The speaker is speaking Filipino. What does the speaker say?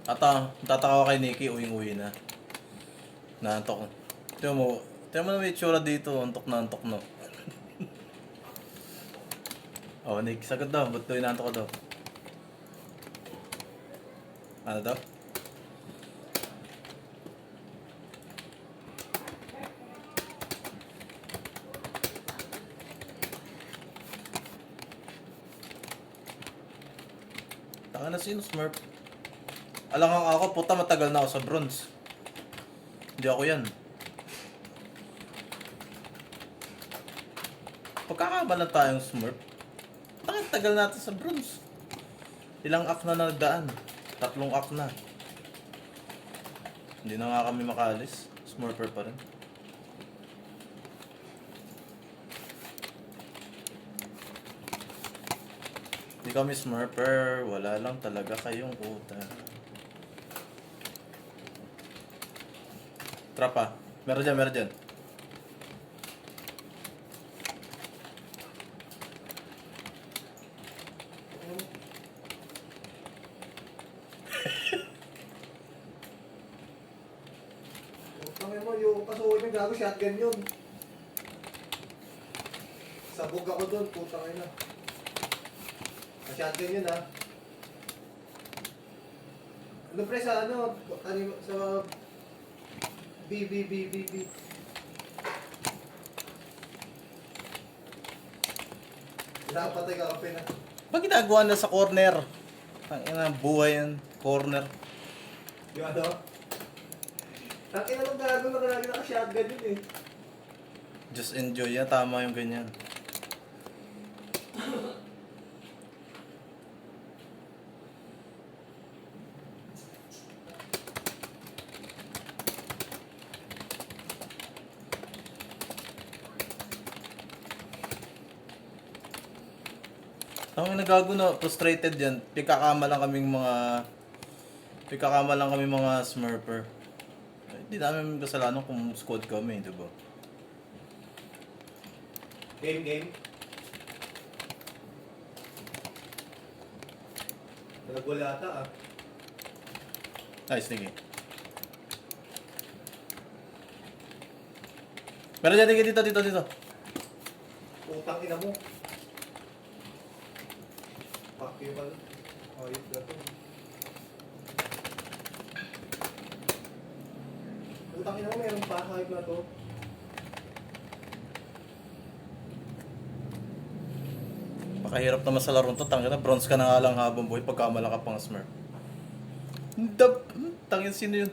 Tataka ko kay Nikki, uwing-uwi na. Naantok. Tingnan mo na may itsura dito, antok na antok no. Oh, Nick, sagot daw, ba't daw inaantok ko daw? Ano daw? Taka na sino, Smurf? Alangang ako, puta, matagal na ako sa bronze. Hindi ako yan. Pagkakamalan tayong Smurf. Tagal natin sa bronze. Ilang act na nagdaan? 3 act na. Hindi na nga kami makaalis. Smurfer pa rin. Hindi kami Smurfer. Wala lang talaga kayong utang. Trapa. Meron dyan, meron dyan. Tangin mo, yung pasukin ng gago, shotgun yun. Sabog ako doon, putang ina. Shotgun yun ha. Ano pre sa ano, sa B. Nakapatay ka kape na. Ba't ginagawa na sa corner? Ang ina, buhay yan. Corner. Yung ano? Tangina ng gago na lagi naka-shotgun yun eh. Just enjoy yan. Tama yung ganyan. Ang nagago na, frustrated yan. Pikakama lang kaming mga Smurfer. Hindi namin kasalanan kung squad kami, di ba? Game. Nagwala ata ah. Nice, sige. Meron dyan, dito. Utang ina mo. Fuck you pala. Ayos na to. Utang ina mo, meron pa. Hype na to. Pakahirap naman sa larong to. Tangin na, bronze ka na nga lang habang buhay pagkamala ka pang Smurf. Tangin, sino yun?